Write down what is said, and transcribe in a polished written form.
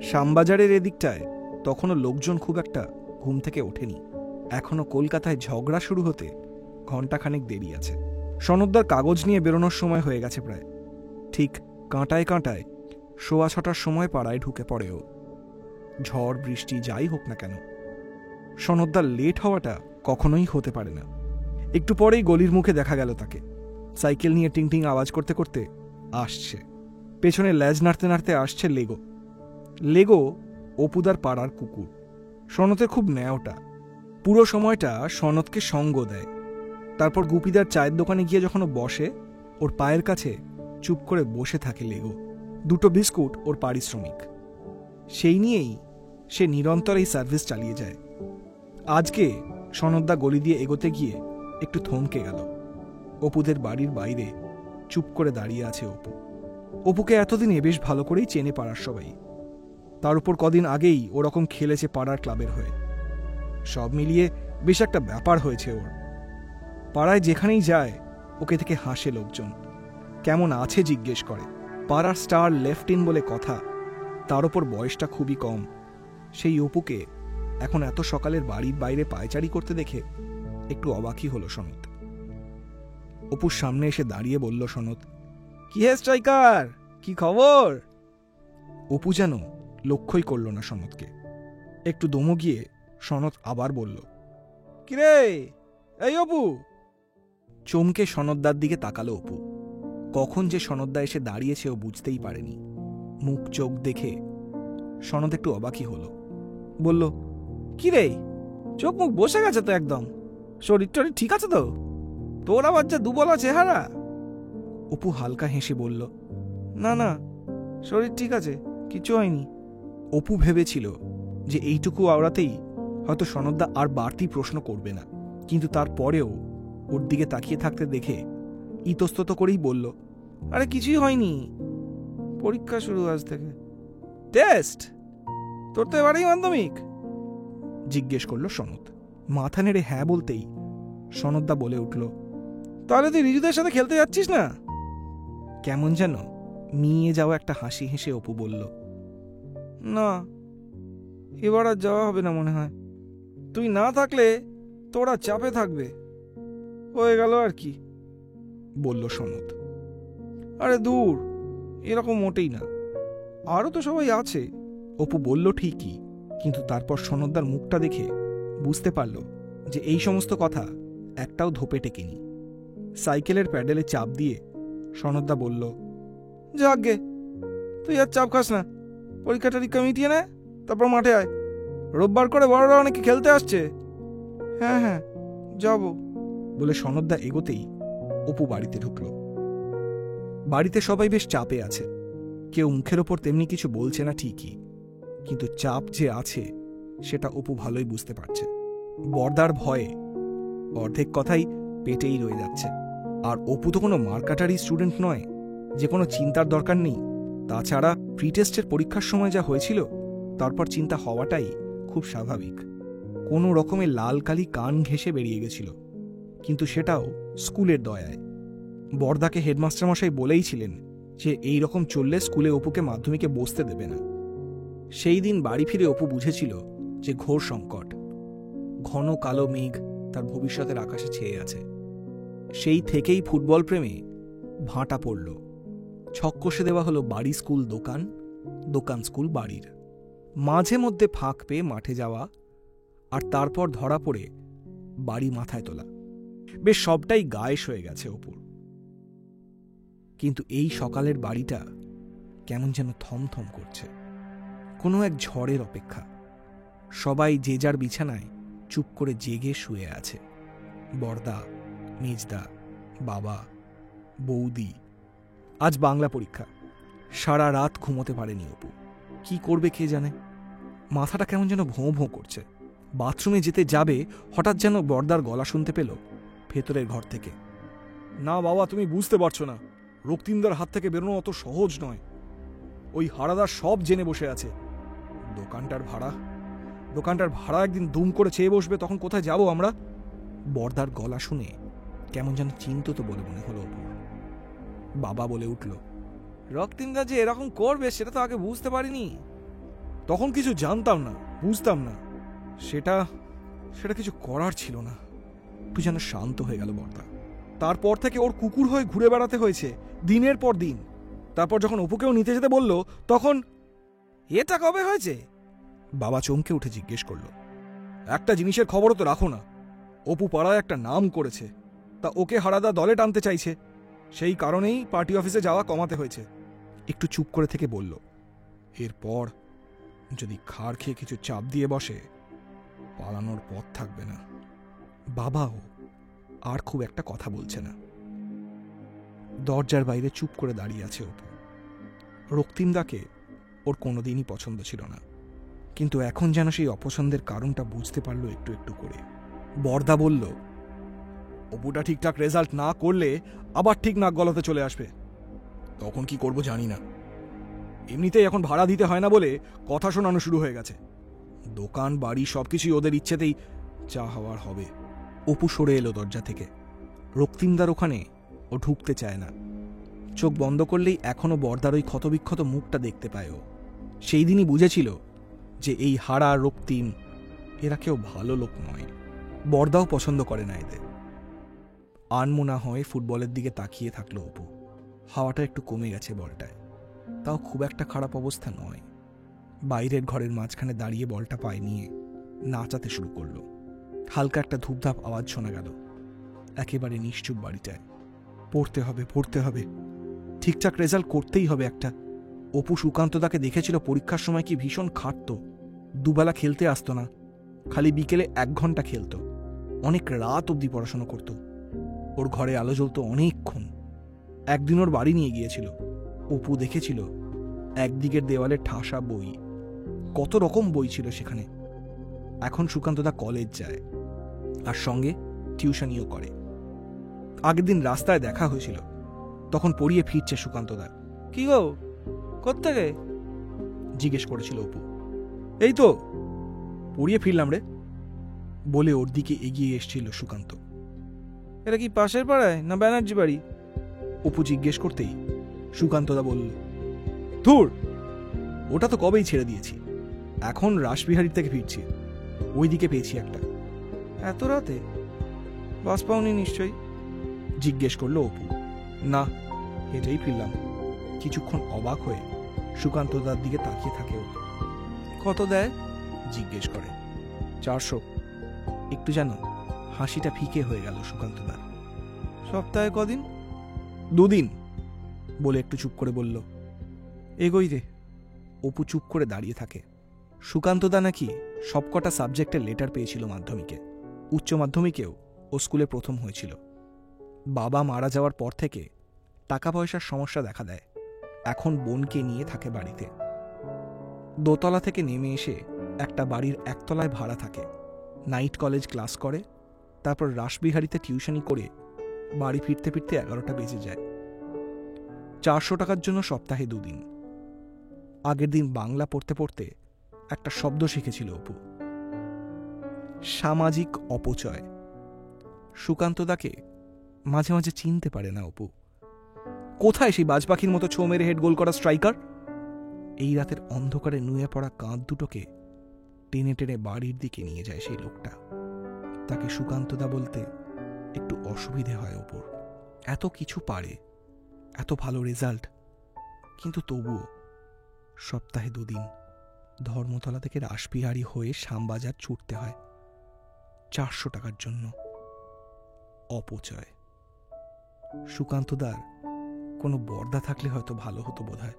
শ্যামবাজারের এদিকটায় তখনও লোকজন খুব একটা ঘুম থেকে ওঠেনি। এখনো কলকাতায় ঝগড়া শুরু হতে ঘণ্টাখানেক দেরি আছে। সনদদার কাগজ নিয়ে বেরোনোর সময় হয়ে গেছে প্রায়। ঠিক কাঁটায় কাঁটায় 6:15 সময় পাড়ায় ঢুকে পড়েও। ঝড় বৃষ্টি যাই হোক না কেন, সনদদার লেট হওয়াটা কখনোই হতে পারে না। একটু পরেই গলির মুখে দেখা গেল তাকে, সাইকেল নিয়ে টিং টিং আওয়াজ করতে করতে আসছে। পেছনে ল্যাজ নাড়তে নাড়তে আসছে লেগো। লেগো অপুদার পাড়ার কুকুর। সনতের খুব ন্যাওটা। পুরো সময়টা সনতকে সঙ্গ দেয়। তারপর গুপিদার চায়ের দোকানে গিয়ে যখন ও বসে, ওর পায়ের কাছে চুপ করে বসে থাকে লেগো। 2 বিস্কুট ওর পারিশ্রমিক। সেই নিয়েই সে নিরন্তর এই সার্ভিস চালিয়ে যায়। আজকে সনদদা গলি দিয়ে এগোতে গিয়ে একটু থমকে গেল। অপুদের বাড়ির বাইরে চুপ করে দাঁড়িয়ে আছে অপু। অপুকে এতদিনে বেশ ভালো করেই চেনে পাড়ার সবাই। তার উপর কদিন আগেই ওরকম খেলেছে পাড়ার ক্লাবের হয়ে। সব মিলিয়ে বেশ একটা ব্যাপার হয়েছে ওর। পাড়ায় যেখানেই যায় ওকে থেকে হাসে লোকজন, কেমন আছে জিজ্ঞেস করে। পাড়ার স্টার লেফটিন বলে কথা, তার উপর বয়সটা খুবই কম। সেই অপুকে এখন এত সকালের বাড়ির বাইরে পায়চারি করতে দেখে একটু অবাকই হলো সনদ। অপুর সামনে এসে দাঁড়িয়ে বলল সনদ, কি হে স্ট্রাইকার, কি খবর? অপু যেন লক্ষ্যই করল না সনদকে। একটু দমো গিয়ে সনদ আবার বলল, কিরে এই অপু। চমকে সনদদার দিকে তাকালো অপু। কখন যে সনদদা এসে দাঁড়িয়েছে ও বুঝতেই পারেনি। মুখ চোখ দেখে সনদ একটু অবাকই হলো। বলল, কিরে চোখ মুখ বসে গেছে তো একদম, শরীর টরীর ঠিক আছে তো? তোর আবার যা দুবলা চেহারা। অপু হালকা হেসে বলল, না না, শরীর ঠিক আছে, কিছু হয়নি। অপু ভেবেছিল যে এইটুকু আওড়াতেই হয়তো সনদদা আর বাড়তি প্রশ্ন করবে না, কিন্তু তারপরেও ওর দিকে তাকিয়ে থাকতে দেখে ইতস্তত করেই বলল, আরে কিছুই হয়নি, পরীক্ষা শুরু আজ থেকে। টেস্ট? তোর তো এবারেই মাধ্যমিক? জিজ্ঞেস করলো সনদ। মাথা নেড়ে হ্যাঁ বলতেই সনদদা বলে উঠল, তাহলে তুই রিজুদের সাথে খেলতে যাচ্ছিস না? কেমন যেন মিয়ে যাওয়া একটা হাসি হেসে অপু বলল, না, এবার আর যাওয়া হবে না মনে হয়। তুই না থাকলে তোরা চাপে থাকবে, হয়ে গেল আর কি, বলল সনদ। আরে দূর, এরকম মোটেই না, আরও তো সবাই আছে। অপু বলল ঠিকই, কিন্তু তারপর সনদদার মুখটা দেখে বুঝতে পারল যে এই সমস্ত কথা একটাও ধোপে টেকেনি। সাইকেলের প্যাডেলে চাপ দিয়ে সনদদা বলল, যাকগে, তুই আর চাপ খাস না, পরীক্ষা টরীক্ষা মিটিয়ে নে, তারপর মাঠে আয়। রোববার করে বড়রা অনেকে খেলতে আসছে। হ্যাঁ হ্যাঁ যাব, বলে সনদদা এগোতেই অপু বাড়িতে ঢুকল। বাড়িতে সবাই বেশ চাপে আছে। কেউ মুখের ওপর তেমনি কিছু বলছে না ঠিকই, কিন্তু চাপ যে আছে সেটা অপু ভালোই বুঝতে পারছে। বর্দার ভয়ে অর্ধেক কথাই পেটেই রয়ে যাচ্ছে। আর অপু তো কোনো মার্কাটারি স্টুডেন্ট নয় যে কোনো চিন্তার দরকার নেই। তাছাড়া প্রি টেস্টের পরীক্ষার সময় যা হয়েছিল, তারপর চিন্তা হওয়াটাই খুব স্বাভাবিক। কোনো রকমে লাল কালি কান ঘেঁষে বেরিয়ে গেছিল, কিন্তু সেটাও স্কুলের দয়ায়। বর্দাকে হেডমাস্টারমশাই বলেইছিলেন যে এই রকম চললে স্কুলে অপুকে মাধ্যমিকে বসতে দেবে না। সেই দিন বাড়ি ফিরে অপু বুঝেছিল যে ঘোর সংকট, ঘন কালো মেঘ তার ভবিষ্যতের আকাশে ছেয়ে আছে। সেই থেকেই ফুটবল প্রেমে ভাঁটা পড়ল। ছক কষে দেওয়া হলো বাড়ি স্কুল দোকান, দোকান স্কুল বাড়ির। মাঝে মধ্যে ফাঁক পেয়ে মাঠে যাওয়া, আর তারপর ধরা পড়ে বাড়ি মাথায় তোলা। বেশ সবটাই গায়েস হয়ে গেছে অপুর। কিন্তু এই সকালের বাড়িটা কেমন যেন থমথম করছে, কোনো এক ঝড়ের অপেক্ষা। সবাই যে যার বিছানায় চুপ করে জেগে শুয়ে আছে। বর্দা, মেজদা, বাবা, বৌদি। আজ বাংলা পরীক্ষা। সারা রাত ঘুমোতে পারেনি অপু। কি করবে কে জানে। মাথাটা কেমন যেন ভোঁ ভোঁ করছে। বাথরুমে যেতে যাবে, হঠাৎ যেন বর্দার গলা শুনতে পেল ভেতরের ঘর থেকে, না বাবা, তুমি বুঝতে পারছো না, রক্তিমদার হাত থেকে বেরোনো অত সহজ নয়। ওই হারাদার সব জেনে বসে আছে। দোকানটার ভাড়া একদিন দুম করে চেয়ে বসবে, তখন কোথায় যাব আমরা? বর্দার গলা শুনে কেমন যেন চিন্তিত বলে মনে হলো অপুর। বাবা বলে উঠল, রক্তিমদা যে এরকম করবে সেটা তো আগে বুঝতে পারিনি। তখন কিছু জানতাম না, বুঝতাম না। সেটা সেটা কিছু করার ছিল না। একটু যেন শান্ত হয়ে গেল বর্দা। তারপর থেকে ওর কুকুর হয়ে ঘুরে বেড়াতে হয়েছে দিনের পর দিন। তারপর যখন অপুকেও নিতে যেতে বলল, তখন এটা কবে হয়েছে? বাবা চমকে উঠে জিজ্ঞেস করলো। একটা জিনিসের খবরও তো রাখো না। অপু পাড়ায় একটা নাম করেছে, তা ওকে হারাদা দলে টানতে চাইছে। সেই কারণেই পার্টি অফিসে যাওয়া কমাতে হয়েছে। একটু চুপ করে থেকে বলল, এরপর যদি খাড় খেয়ে কিছু চাপ দিয়ে বসে, পালানোর পথ থাকবে না। বাবাও আর খুব একটা কথা বলছে না। দরজার বাইরে চুপ করে দাঁড়িয়ে আছে অপু। রক্তিমদাকে ওর কোনোদিনই পছন্দ ছিল না, কিন্তু এখন যেন সেই অপছন্দের কারণটা বুঝতে পারলো একটু একটু করে। বর্দা বলল, অপুটা ঠিকঠাক রেজাল্ট না করলে আবার ঠিক নাক গলাতে চলে আসবে। তখন কি করব জানি না। এমনিতেই এখন ভাড়া দিতে হয় না বলে কথা শোনানো শুরু হয়ে গেছে। দোকান বাড়ি সবকিছুই ওদের ইচ্ছেতেই যা হওয়ার হবে। অপু সরে এলো দরজা থেকে। রক্তিমদার ওখানে ও ঢুকতে চায় না। চোখ বন্ধ করলেই এখনো বর্দার ওই ক্ষতবিক্ষত মুখটা দেখতে পায় ও। সেই দিনই বুঝেছিল যে এই হাড়া রক্তিম এরা কেউ ভালো লোক নয়। বর্দাও পছন্দ করে না এদের। আনমনা হয়ে ফুটবলের দিকে তাকিয়ে থাকলো অপু। হাওয়াটা একটু কমে গেছে বলটায়, তাও খুব একটা খারাপ অবস্থা নয়। বাইরের ঘরের মাঝখানে দাঁড়িয়ে বলটা পায়ে নিয়ে নাচাতে শুরু করলো। হালকা একটা ধূপধাপ আওয়াজ শোনা গেল। একেবারে নিশ্চুপ বাড়িটায়। পড়তে হবে, পড়তে হবে, ঠিকঠাক রেজাল্ট করতেই হবে একটা। অপু সুকান্তদাকে দেখেছিল পরীক্ষার সময় কি ভীষণ খাটত। দুবেলা খেলতে আসতো না, খালি বিকেলে 1 ঘন্টা খেলত। অনেক রাত অবধি পড়াশোনা করত। ওর ঘরে আলো জ্বলত অনেকক্ষণ। একদিন ওর বাড়ি নিয়ে গিয়েছিল। অপু দেখেছিল একদিকের দেওয়ালে ঠাসা বই, কত রকম বই ছিল সেখানে। এখন সুকান্তদা কলেজ যায় আর সঙ্গে টিউশনিও করে। আগের দিন রাস্তায় দেখা হয়েছিল, তখন পড়িয়ে ফিরছে সুকান্তদা। কি গো, কোত্থেকে জিজ্ঞেস করেছিল অপু। এই তো পড়িয়ে ফিরলাম রে, বলে ওর দিকে এগিয়ে এসছিল সুকান্ত। এটা কি পাশের পাড়ায় না ব্যানার্জি বাড়ি? অপু জিজ্ঞেস করতেই সুকান্তদা বলল, ধুর, ওটা তো কবেই ছেড়ে দিয়েছি। এখন রাসবিহারীর থেকে ফিরছি, ওইদিকে পেয়েছি একটা। এত রাতে বাস পাওনি নিশ্চয়ই? জিজ্ঞেস করলো অপু। না, হেঁটেই ফিরলাম। কিছুক্ষণ অবাক হয়ে সুকান্তদার দিকে তাকিয়ে থাকে ও। কত দেয় জিজ্ঞেস করে। 400। একটু যেন হাসিটা ফিকে হয়ে গেল সুকান্তদার। সপ্তাহে কদিন? 2 দিন, বলে একটু চুপ করে বলল। এগোই রে। অপু চুপ করে দাঁড়িয়ে থাকে। সুকান্তদা নাকি সবকটা সাবজেক্টের লেটার পেয়েছিল মাধ্যমিকে। উচ্চ মাধ্যমিকেও ও স্কুলে প্রথম হয়েছিল। বাবা মারা যাওয়ার পর থেকে টাকা পয়সার সমস্যা দেখা দেয়। এখন বোনকে নিয়ে থাকে বাড়িতে। দোতলা থেকে নেমে এসে একটা বাড়ির 1 তলায় ভাড়া থাকে। নাইট কলেজ ক্লাস করে, তারপর রাসবিহারীতে টিউশনি করে বাড়ি ফিরতে ফিরতে 11টা বেজে যায়। 400 টাকার জন্য সপ্তাহে 2 দিন। আগের দিন বাংলা পড়তে পড়তে একটা শব্দ শিখেছিল অপু, সামাজিক অপচয়। সুকান্তদাকে মাঝে মাঝে চিনতে পারে না অপু। কোথায় সেই বাজপাখির মতো ছো মেরে হেড গোল করা স্ট্রাইকার? এই রাতের অন্ধকারে নুয়ে পড়া কাঁধ দুটোকে টেনে টেনে বাড়ির দিকে নিয়ে যায় সেই লোকটা। তাকে সুকান্তদা বলতে একটু অসুবিধে হয় অপুর। এত কিছু পারে, এত ভালো রেজাল্ট, কিন্তু তবুও সপ্তাহে 2 দিন ধর্মতলা থেকে রাসবিহারী হয়ে শ্যামবাজার ছুটতে হয় 400 টাকার জন্য। অপচয়। সুকান্তদার কোনো বর্দা থাকলে হয়তো ভালো হতো বোধহয়।